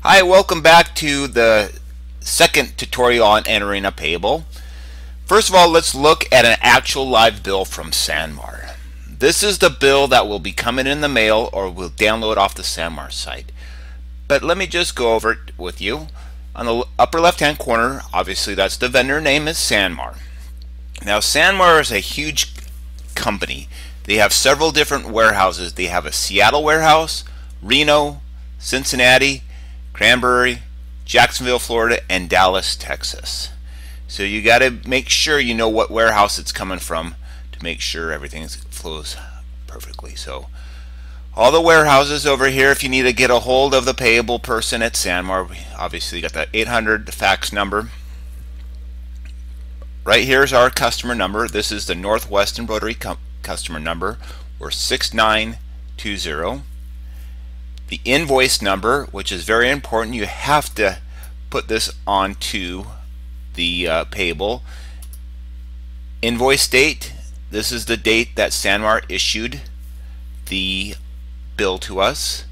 Hi, welcome back to the second tutorial on entering a payable. First of all, let's look at an actual live bill from Sanmar. This is the bill that will be coming in the mail or we'll download off the Sanmar site. But let me just go over it with you. On the upper left hand corner, obviously that's the vendor name is Sanmar. Now Sanmar is a huge company. They have several different warehouses. They have a Seattle warehouse, Reno, Cincinnati, Cranberry, Jacksonville, Florida, and Dallas, Texas. So you got to make sure you know what warehouse it's coming from to make sure everything flows perfectly. So all the warehouses over here, if you need to get a hold of the payable person at Sanmar, we obviously got the 800 fax number. Right here is our customer number. This is the Northwest Embroidery customer number, or 6920. The invoice number, which is very important, you have to put this onto the payable. Invoice date, this is the date that Sanmar issued the bill to us.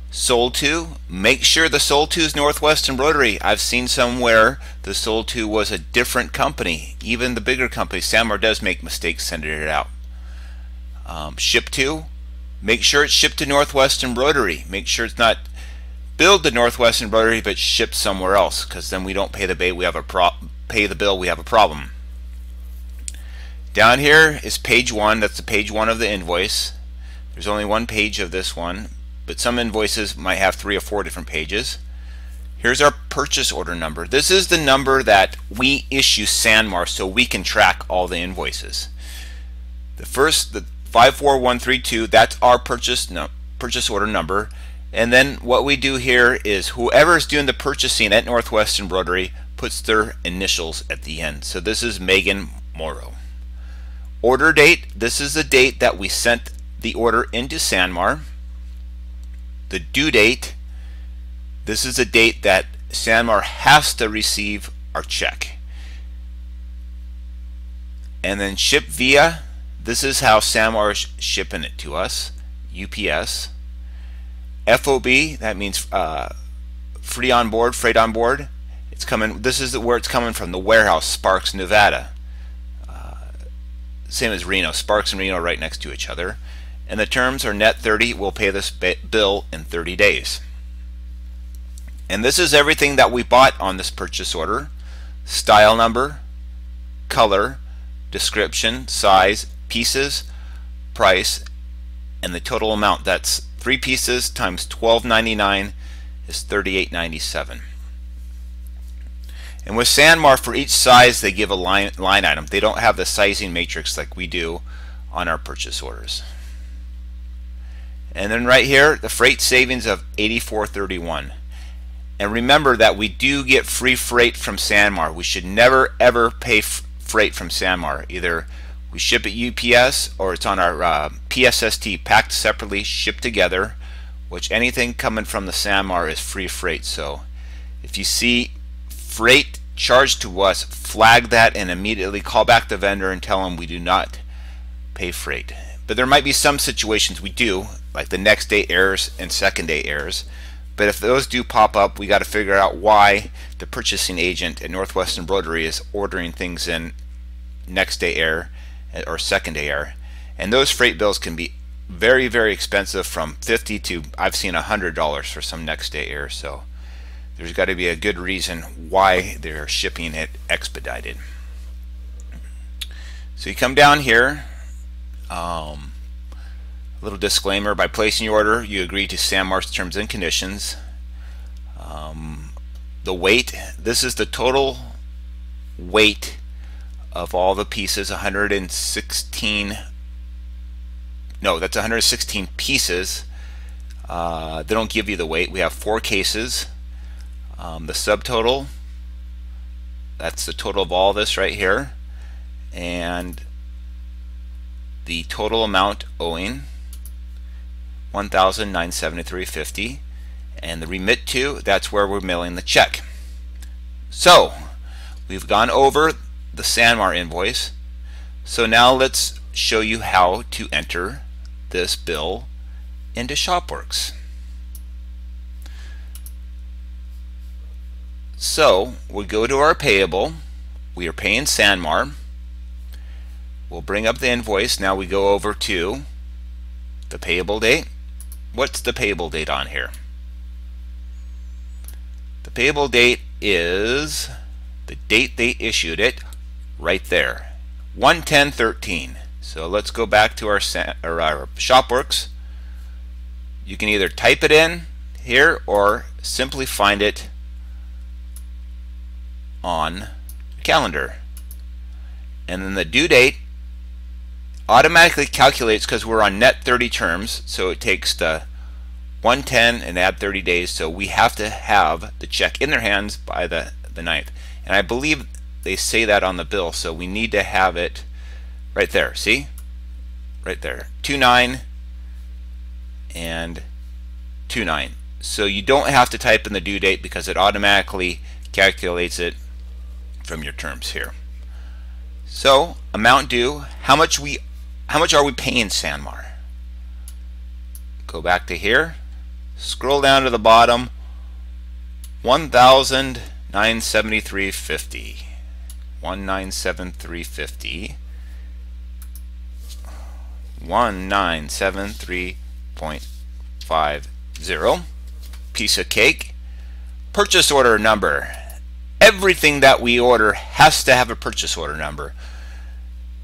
Sold to, make sure the sold to is Northwest Embroidery. I've seen somewhere the sold to was a different company. Even the bigger companies, Sanmar does make mistakes sending it out. Shipped to, make sure it's shipped to Northwest Embroidery. Make sure it's not billed to Northwest Embroidery but shipped somewhere else, because then we don't pay the bill. We have a problem. Down here is page 1. That's the page 1 of the invoice. There's only one page of this one, but some invoices might have 3 or 4 different pages. Here's our purchase order number. This is the number that we issue Sanmar so we can track all the invoices. The 54132, that's our purchase order number. And then what we do here is whoever is doing the purchasing at Northwest Embroidery puts their initials at the end. So this is Megan Morrow. Order date, this is the date that we sent the order into Sanmar. The due date, this is the date that Sanmar has to receive our check. And then ship via, this is how Sanmar is shipping it to us, UPS. FOB, that means free on board, freight on board. It's coming. This is where it's coming from, the warehouse, Sparks, Nevada. Same as Reno, Sparks and Reno right next to each other. And the terms are net 30. We'll pay this bill in 30 days. And this is everything that we bought on this purchase order: style number, color, description, size, pieces, price, and the total amount. That's 3 pieces times $12.99 is $38.97. And with Sanmar, for each size they give a line item. They don't have the sizing matrix like we do on our purchase orders. And then right here, the freight savings of $84.31. And remember that we do get free freight from Sanmar. We should never ever pay freight from Sanmar. Either we ship it UPS or it's on our PSST, packed separately, shipped together, which anything coming from the Sanmar is free freight. So if you see freight charged to us, flag that and immediately call back the vendor and tell them we do not pay freight. But there might be some situations we do, like the next day errors and second day errors. But if those do pop up, we got to figure out why the purchasing agent at Northwest Embroidery is ordering things in next day error or second day error. And those freight bills can be very, very expensive, from $50 to I've seen $100 for some next day error. So there's got to be a good reason why they're shipping it expedited. So you come down here, a little disclaimer: by placing your order you agree to Sanmar's terms and conditions. The weight, this is the total weight of all the pieces, 116, no, that's 116 pieces. They don't give you the weight. We have 4 cases. The subtotal, that's the total of all this right here, and the total amount owing, $1,973.50, and the remit to, that's where we're mailing the check. So we've gone over the Sanmar invoice. So now let's show you how to enter this bill into Shopworks. So we go to our payable. We are paying Sanmar. We'll bring up the invoice. Now we go over to the payable date. What's the payable date on here? The payable date is the date they issued it, right there, 1/10/13. So let's go back to our Shopworks. You can either type it in here or simply find it on the calendar. And then the due date automatically calculates, because we're on net 30 terms, so it takes the 110 and add 30 days, so we have to have the check in their hands by the 9th. And I believe they say that on the bill, so we need to have it right there. See? Right there. 2/9 and 2/9. So you don't have to type in the due date because it automatically calculates it from your terms here. So amount due, how much are we paying Sanmar? Go back to here, scroll down to the bottom, $1,973.50. 1,973.50. 1,973.50. Piece of cake. Purchase order number. Everything that we order has to have a purchase order number.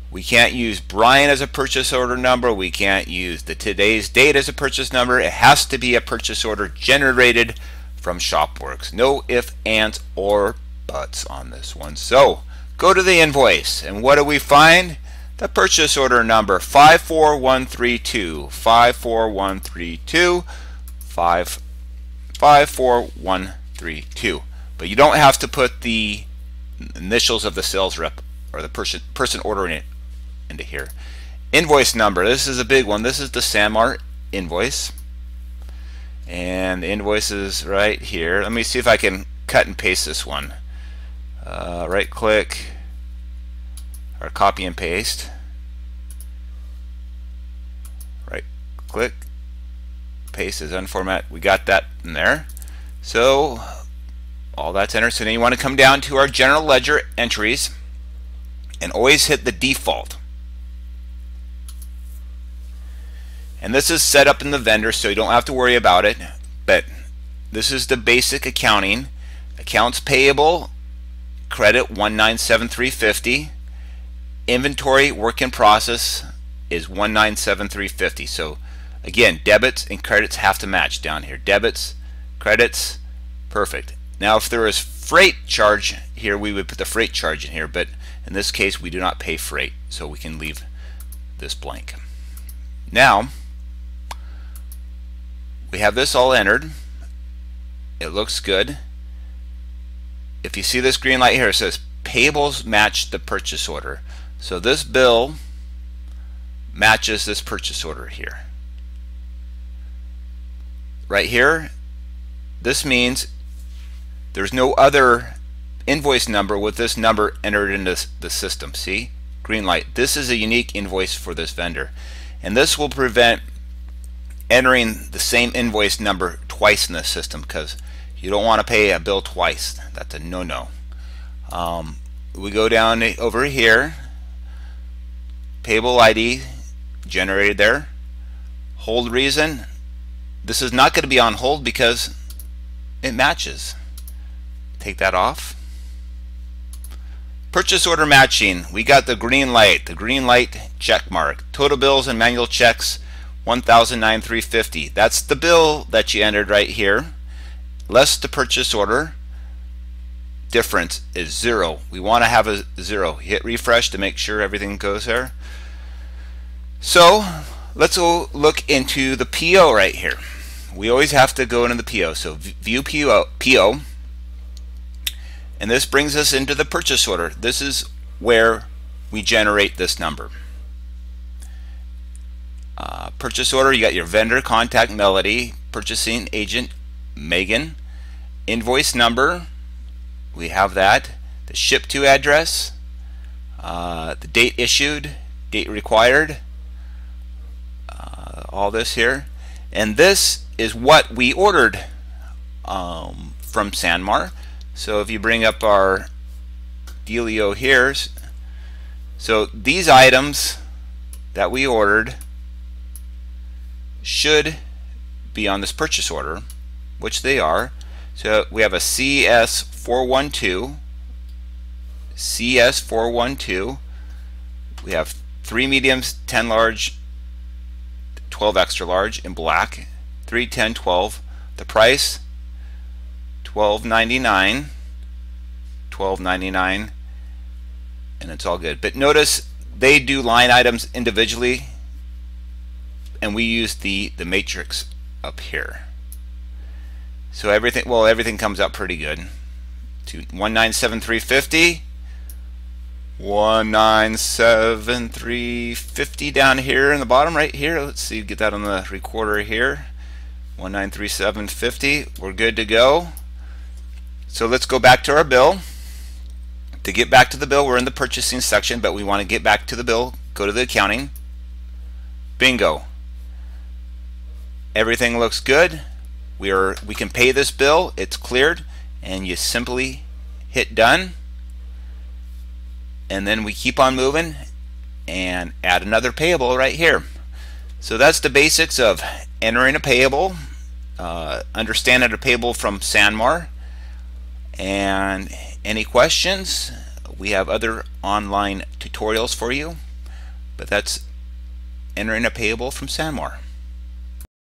We can't use Brian as a purchase order number. We can't use the today's date as a purchase number. It has to be a purchase order generated from Shopworks. No ifs, ands, or buts on this one. So go to the invoice, and what do we find? The purchase order number 54132, 54132, 54132. But you don't have to put the initials of the sales rep or the person ordering it into here. Invoice number, this is a big one. This is the Sanmar invoice, and the invoice is right here. Let me see if I can cut and paste this one. Right click or copy and paste. Right click, paste as unformat. We got that in there. So all that's entered. So then you want to come down to our general ledger entries and always hit the default. And this is set up in the vendor, so you don't have to worry about it. But this is the basic accounting. Accounts payable, credit 1,973.50. Inventory work in process is 1,973.50. So again, debits and credits have to match down here. Debits, credits, perfect. Now if there is freight charge here, we would put the freight charge in here, but in this case we do not pay freight, so we can leave this blank. Now we have this all entered. It looks good. If you see this green light here, it says payables match the purchase order. So this bill matches this purchase order here. Right here, this means there's no other invoice number with this number entered into the system. See? Green light. This is a unique invoice for this vendor. And this will prevent entering the same invoice number twice in the system, because you don't want to pay a bill twice. That's a no-no. We go down over here. Payable ID generated there. Hold reason. This is not going to be on hold because it matches. Take that off. Purchase order matching. We got the green light check mark. Total bills and manual checks 1,973.50. That's the bill that you entered right here, less the purchase order. Difference is 0. We want to have a 0. Hit refresh to make sure everything goes there. So let's go look into the PO right here. We always have to go into the PO. So view PO, and this brings us into the purchase order. This is where we generate this number. Purchase order, you got your vendor contact Melody, purchasing agent Megan, invoice number, we have that, the ship to address, the date issued, date required, all this here, and this is what we ordered from Sanmar. So if you bring up our dealio here, so these items that we ordered should be on this purchase order, which they are. So we have a CS412, CS412. We have 3 mediums, 10 large, 12 extra large in black, 3, 10, 12. The price $12.99, $12.99, and it's all good. But notice they do line items individually, and we use the matrix up here. So everything comes out pretty good. To 197,350, 197,350 down here in the bottom right here. Let's see, get that on the recorder here. 193,750. We're good to go. So let's go back to our bill. To get back to the bill, we're in the purchasing section, but we want to get back to the bill. Go to the accounting. Bingo. Everything looks good. We can pay this bill. It's cleared, and you simply hit done, and then we keep on moving and add another payable right here. So that's the basics of entering a payable, understanding a payable from Sanmar. And any questions, we have other online tutorials for you, but that's entering a payable from Sanmar.